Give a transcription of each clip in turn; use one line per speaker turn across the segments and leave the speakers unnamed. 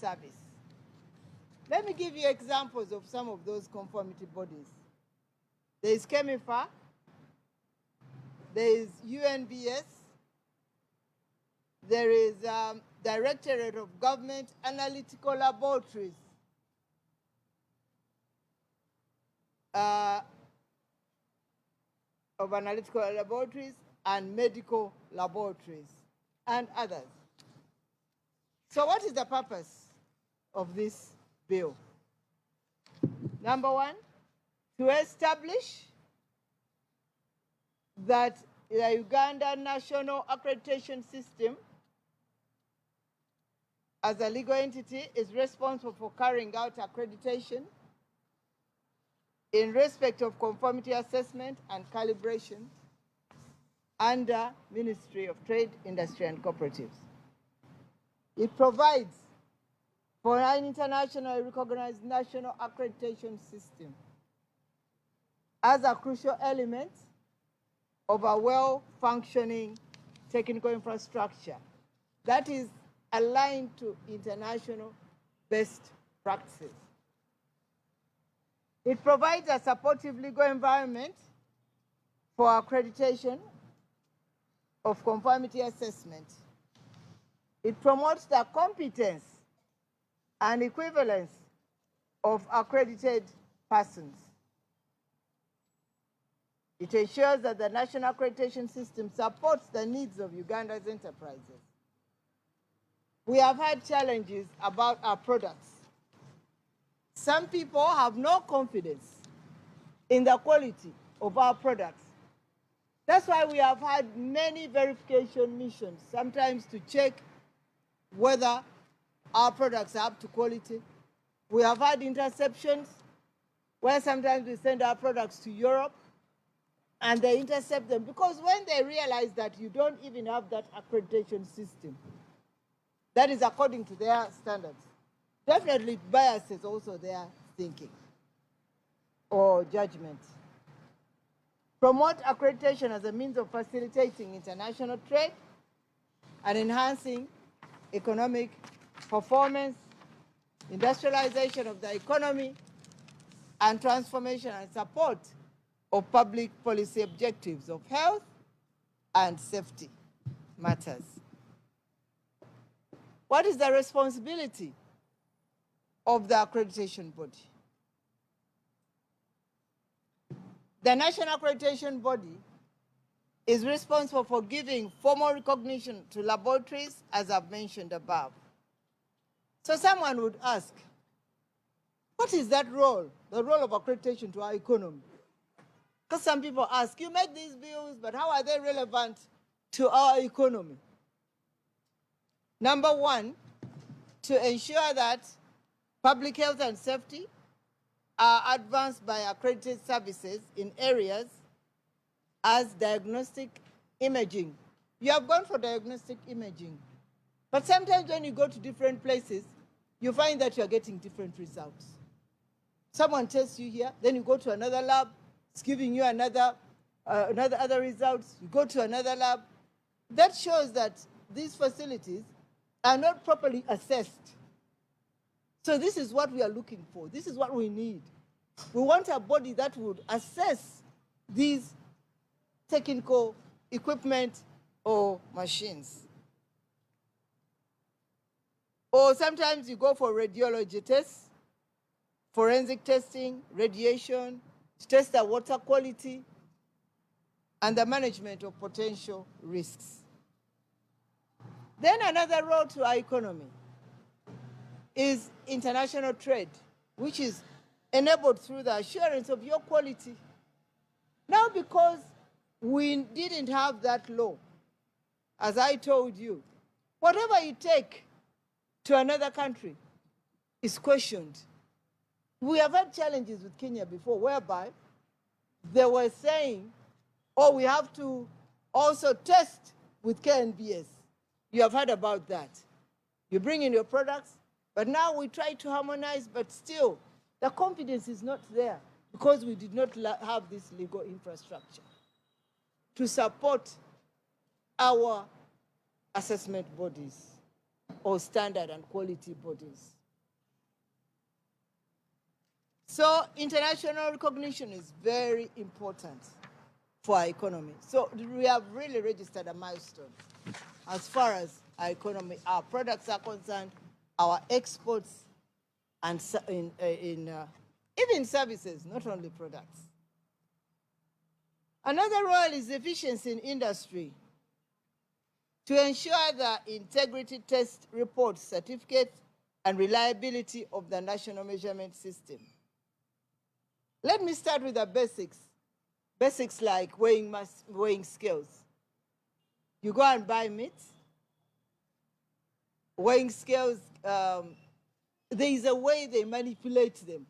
service. Let me give you examples of some of those conformity bodies. There is CHEMIFA, there is UNBS, there is Directorate of Government Analytical Laboratories, and medical laboratories, and others. So what is the purpose of this bill? Number one, to establish that the Uganda National Accreditation System as a legal entity is responsible for carrying out accreditation in respect of conformity assessment and calibration under Ministry of Trade, Industry and Cooperatives. It provides for an internationally recognized national accreditation system as a crucial element of a well-functioning technical infrastructure that is aligned to international best practices. It provides a supportive legal environment for accreditation of conformity assessment. It promotes the competence and equivalence of accredited persons. It ensures that the national accreditation system supports the needs of Uganda's enterprises. We have had challenges about our products. Some people have no confidence in the quality of our products. That's why we have had many verification missions, sometimes to check whether our products are up to quality. We have had interceptions where sometimes we send our products to Europe and they intercept them, because when they realize that you don't even have that accreditation system, that is according to their standards, definitely biases also their thinking or judgment. Promote accreditation as a means of facilitating international trade and enhancing economic performance, industrialization of the economy, and transformation and support of public policy objectives of health and safety matters. What is the responsibility of the accreditation body? The National Accreditation Body is responsible for giving formal recognition to laboratories, as I've mentioned above. So someone would ask, what is that role, the role of accreditation to our economy? Because some people ask, you make these bills, but how are they relevant to our economy? Number one, to ensure that public health and safety are advanced by accredited services in areas as diagnostic imaging. You have gone for diagnostic imaging, but sometimes when you go to different places, you find that you're getting different results. Someone tests you here, then you go to another lab, it's giving you other results. You go to another lab. That shows that these facilities are not properly assessed. So this is what we are looking for. This is what we need. We want a body that would assess these technical equipment or machines. Or sometimes you go for radiology tests, forensic testing, radiation, to test the water quality and the management of potential risks. Then another role to our economy is international trade, which is enabled through the assurance of your quality. Now, because we didn't have that law, as I told you, whatever you take to another country is questioned. We have had challenges with Kenya before, whereby they were saying, oh, we have to also test with KNBS. You have heard about that. You bring in your products, but now we try to harmonize, but still, the confidence is not there because we did not have this legal infrastructure to support our assessment bodies. or standard and quality bodies. So international recognition is very important for our economy. So we have really registered a milestone as far as our economy, our products are concerned, our exports, and even services, not only products. Another role is efficiency in industry to ensure the integrity test reports, certificates, and reliability of the national measurement system. Let me start with the basics. Basics like weighing scales. You go and buy meat. Weighing scales, there is a way they manipulate them.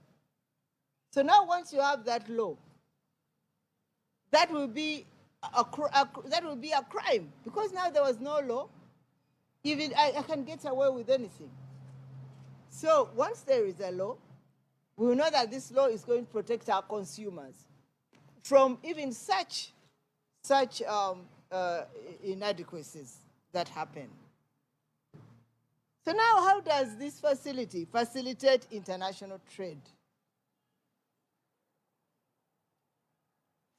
So now once you have that law, that will be a crime, because now there was no law. Even I can get away with anything. So once there is a law, we will know that this law is going to protect our consumers from even such inadequacies that happen. So now, how does this facility facilitate international trade?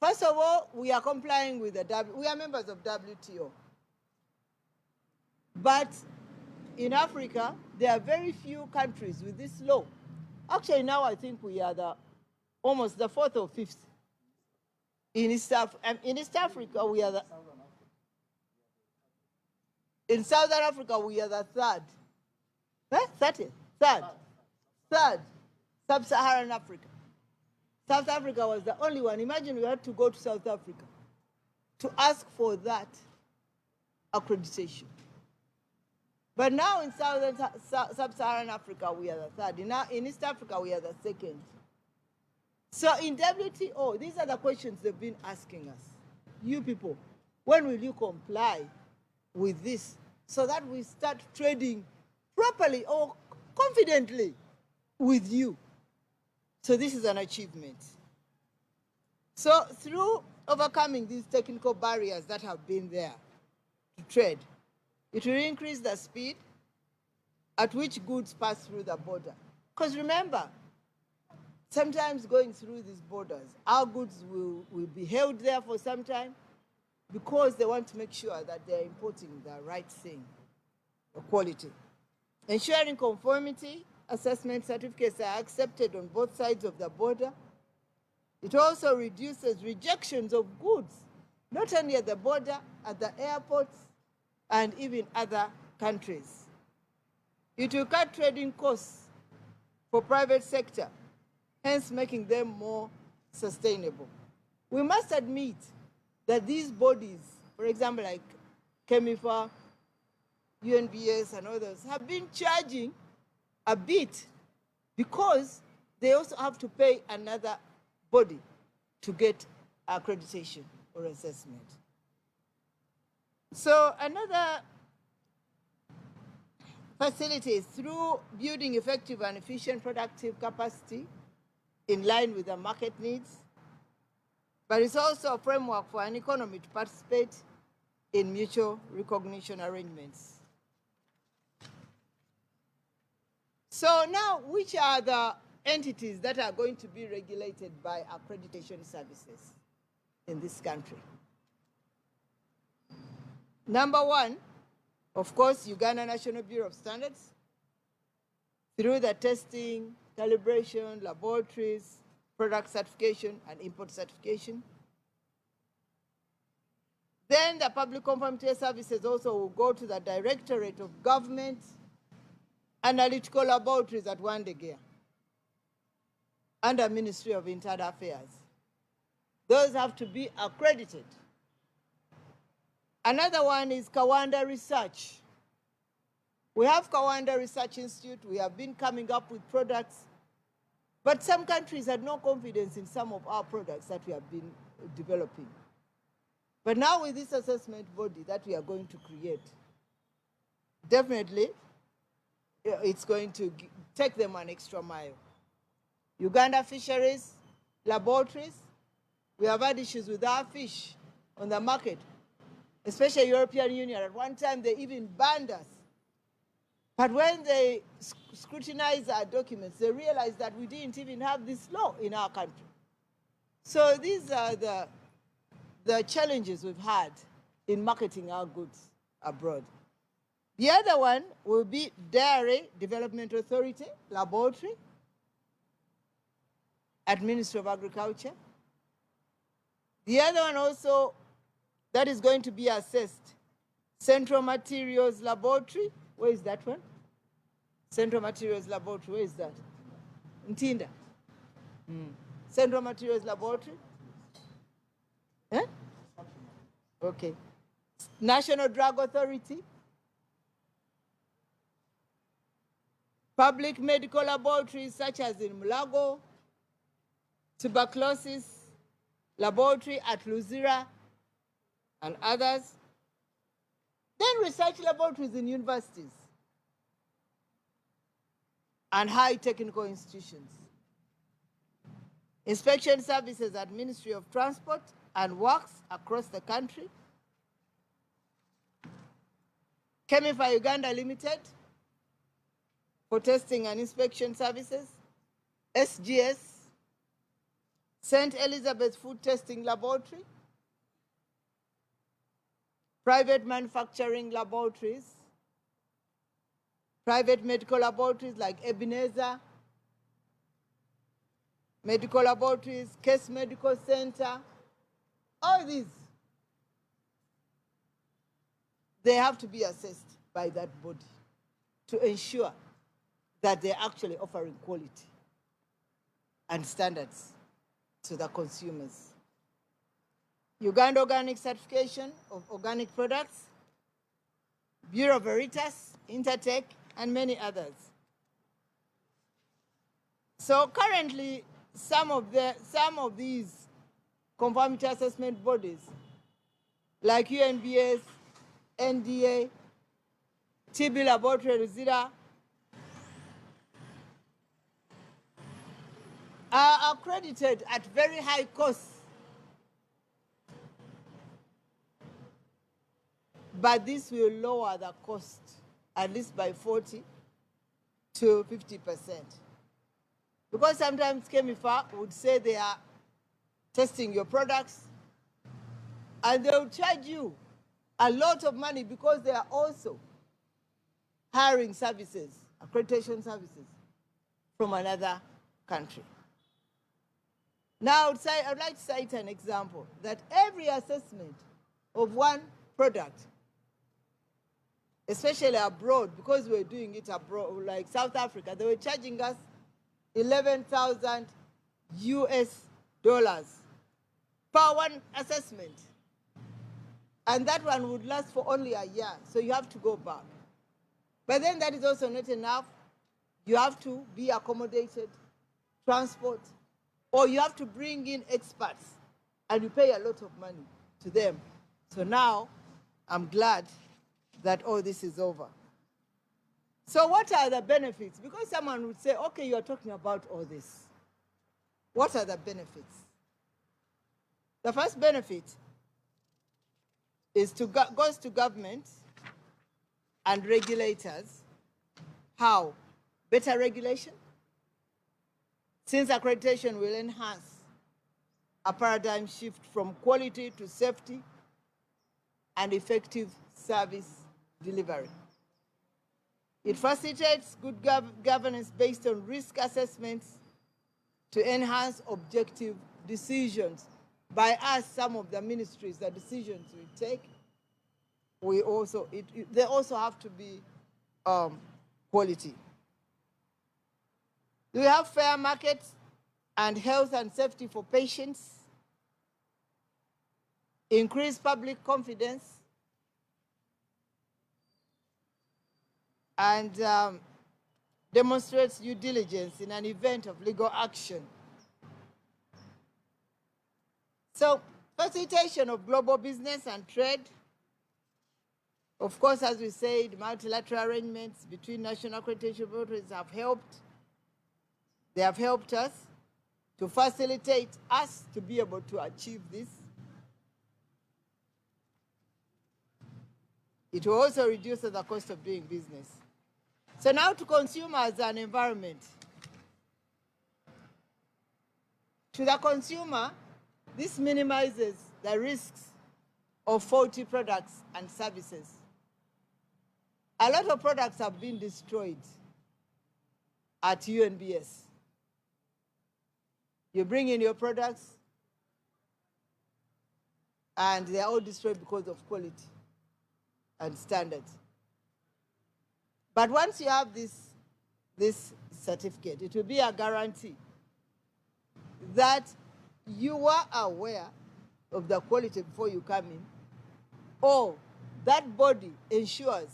First of all, we are complying with we are members of WTO. But in Africa, there are very few countries with this law. Actually, now I think we are almost the fourth or fifth. In East Africa, we are in Southern Africa, we are the third. Third, Sub-Saharan Africa. South Africa was the only one. Imagine we had to go to South Africa to ask for that accreditation. But now in Sub-Saharan Africa, we are the third. In East Africa, we are the second. So in WTO, these are the questions they've been asking us. You people, when will you comply with this so that we start trading properly or confidently with you? So this is an achievement. So through overcoming these technical barriers that have been there to trade, it will increase the speed at which goods pass through the border. Because remember, sometimes going through these borders, our goods will be held there for some time because they want to make sure that they're importing the right thing, the quality. Ensuring conformity assessment certificates are accepted on both sides of the border. It also reduces rejections of goods, not only at the border, at the airports, and even other countries. It will cut trading costs for private sector, hence making them more sustainable. We must admit that these bodies, for example, like CHEMIFA, UNBS, and others, have been charging a bit because they also have to pay another body to get accreditation or assessment. So another facility is through building effective and efficient productive capacity in line with the market needs, but it's also a framework for an economy to participate in mutual recognition arrangements. So now, which are the entities that are going to be regulated by accreditation services in this country? Number one, of course, Uganda National Bureau of Standards, through the testing, calibration, laboratories, product certification, and import certification. Then the Public Conformity Services also will go to the Directorate of Government Analytical Laboratories at Wandegear, under Ministry of Internal Affairs. Those have to be accredited. Another one is Kawanda Research. We have Kawanda Research Institute. We have been coming up with products, but some countries had no confidence in some of our products that we have been developing. But now with this assessment body that we are going to create, definitely it's going to take them an extra mile. Uganda Fisheries Laboratories, we have had issues with our fish on the market, especially European Union. At one time, they even banned us But when they scrutinize our documents, they realize that we didn't even have this law in our country. So these are the challenges we've had in marketing our goods abroad. The other one will be Dairy Development Authority, Laboratory at Ministry of Agriculture. The other one also that is going to be assessed, Central Materials Laboratory. Where is that one? Central Materials Laboratory, where is that? Ntinda. Central Materials Laboratory. Eh? Okay. National Drug Authority. Public medical laboratories such as in Mulago, tuberculosis laboratory at Luzira, and others. Then research laboratories in universities and high technical institutions. Inspection services at Ministry of Transport and Works across the country. Chemifa Uganda Limited for testing and inspection services. SGS, St. Elizabeth's Food Testing Laboratory. Private manufacturing laboratories. Private medical laboratories like Ebenezer Medical Laboratories, Case Medical Center, all these, they have to be assessed by that body to ensure that they're actually offering quality and standards to the consumers. Uganda Organic Certification of Organic Products, Bureau Veritas, Intertech, and many others. So currently, some of these conformity assessment bodies, like UNBS, NDA, TB Laboratory Luzira, are accredited at very high costs. But this will lower the cost at least by 40 to 50%. Because sometimes Chemifa would say they are testing your products and they will charge you a lot of money because they are also hiring services, accreditation services from another country. Now, I'd like to cite an example that every assessment of one product, especially abroad, because we're doing it abroad, like South Africa, they were charging us 11,000 US dollars per one assessment. And that one would last for only a year, so you have to go back. But then that is also not enough. You have to be accommodated, transport, or you have to bring in experts, and you pay a lot of money to them. So now, I'm glad that all this is over. So what are the benefits? Because someone would say, okay, you're talking about all this. What are the benefits? The first benefit is goes to government and regulators. How? Better regulation. Since accreditation will enhance a paradigm shift from quality to safety and effective service delivery. It facilitates good governance based on risk assessments to enhance objective decisions. By us, some of the ministries, the decisions we take, they also have to be quality. Do we have fair markets and health and safety for patients? Increase public confidence and demonstrates due diligence in an event of legal action. So, facilitation of global business and trade. Of course, as we said, multilateral arrangements between national accreditation authorities have helped. They have helped us to facilitate us to be able to achieve this. It will also reduce the cost of doing business. So now to consumers and environment. To the consumer, this minimizes the risks of faulty products and services. A lot of products have been destroyed at UNBS. You bring in your products, and they are all destroyed because of quality and standards. But once you have this certificate, it will be a guarantee that you were aware of the quality before you come in, or that body ensures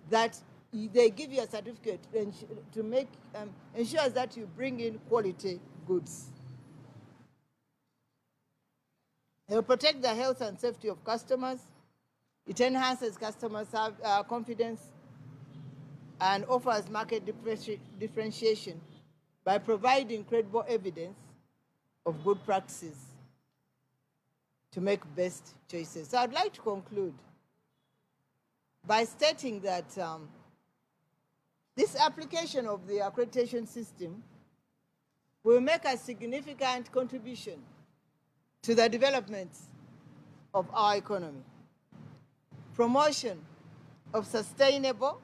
that they give you a certificate to make, ensures that you bring in quality goods. It will protect the health and safety of customers. It enhances customer confidence and offers market differentiation by providing credible evidence of good practices to make best choices. So I'd like to conclude by stating that this application of the accreditation system will make a significant contribution to the development of our economy. Promotion of sustainable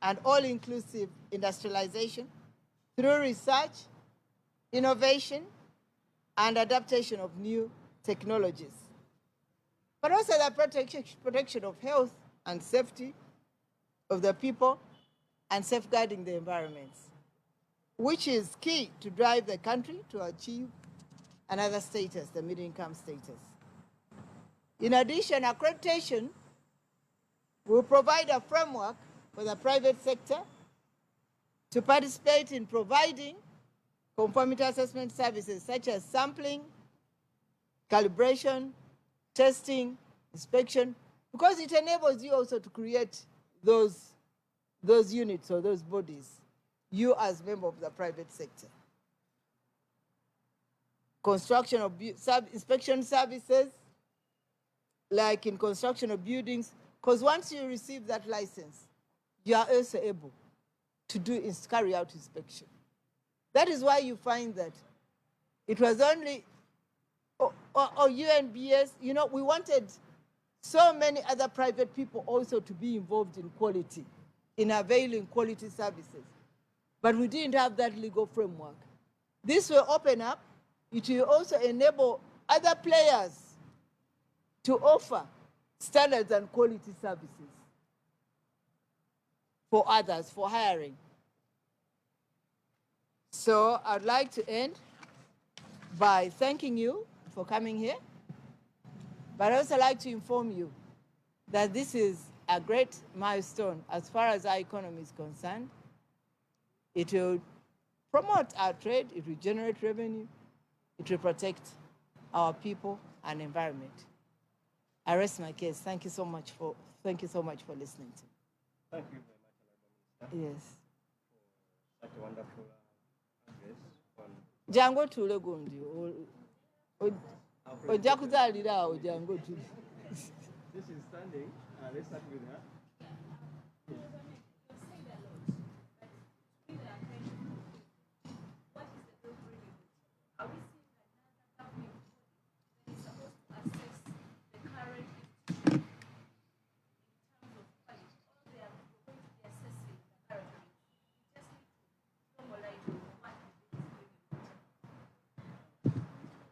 and all-inclusive industrialization through research, innovation, and adaptation of new technologies. But also the protection of health and safety of the people and safeguarding the environment, which is key to drive the country to achieve another status, the middle-income status. In addition, accreditation will provide a framework for the private sector to participate in providing conformity assessment services such as sampling, calibration, testing, inspection, because it enables you also to create those units or those bodies, you as member of the private sector. Construction of inspection services, like in construction of buildings, because once you receive that license, you are also able to carry out inspection. That is why you find that it was only UNBS, you know, we wanted so many other private people also to be involved in quality, in availing quality services. But we didn't have that legal framework. This will open up. It will also enable other players to offer standards and quality services for others, for hiring. So I'd like to end by thanking you for coming here, but I'd also like to inform you that this is a great milestone as far as our economy is concerned. It will promote our trade, it will generate revenue, it will protect our people and environment. I rest my case. Thank you so much for listening to me.
Thank you very much, Honorable Minister.
Yes.
For such a wonderful address on
Jango tule gundi. Ojja kuzaalira awo jango tule.
this is standing. Let's start with her.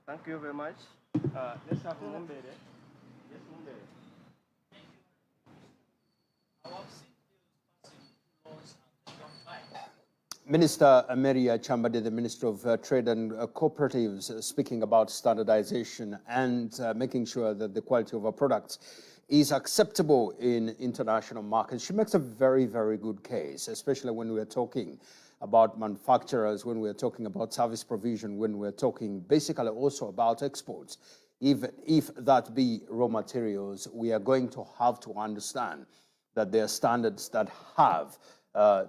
Thank you very much. Let's have Mumbere. Yes, Mumbere.
Minister Amelia Kyambadde, the Minister of Trade and Cooperatives, speaking about standardization and making sure that the quality of our products is acceptable in international markets. She makes a very, very good case, especially when we're talking about manufacturers, when we're talking about service provision, when we're talking basically also about exports. Even if that be raw materials, we are going to have to understand that there are standards that have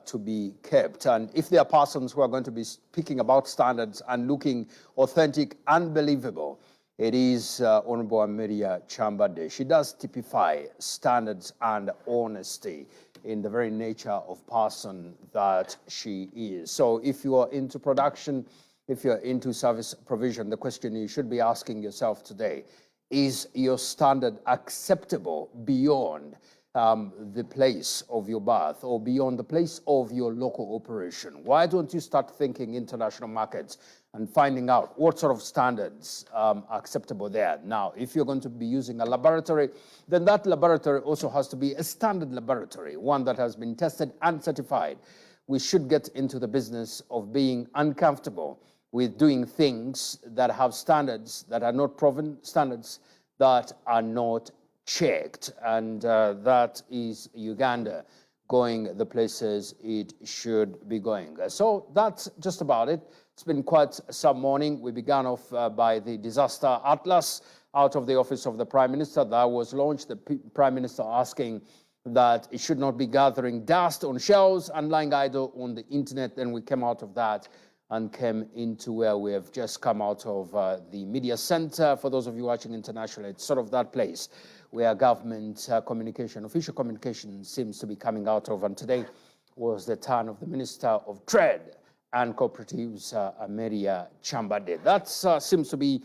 to be kept. And if there are persons who are going to be speaking about standards and looking authentic and believable, it is Honorable Amelia Kyambadde. She does typify standards and honesty in the very nature of person that she is. So if you are into production, if you're into service provision, the question you should be asking yourself today, is your standard acceptable beyond the place of your birth or beyond the place of your local operation? Why don't you start thinking international markets and finding out what sort of standards are acceptable there? Now, if you're going to be using a laboratory, then that laboratory also has to be a standard laboratory, one that has been tested and certified. We should get into the business of being uncomfortable with doing things that have standards that are not proven, standards that are not checked. And that is Uganda going the places it should be going. So that's just about it. It's been quite some morning. We began off by the disaster atlas out of the office of the Prime Minister that was launched. The Prime Minister asking that it should not be gathering dust on shelves and lying idle on the internet. Then we came out of that and came into where we have just come out of the media center. For those of you watching internationally, it's sort of that place where government communication, official communication seems to be coming out of. And today was the turn of the Minister of Trade and Cooperatives, Amelia Kyambadde. That seems to be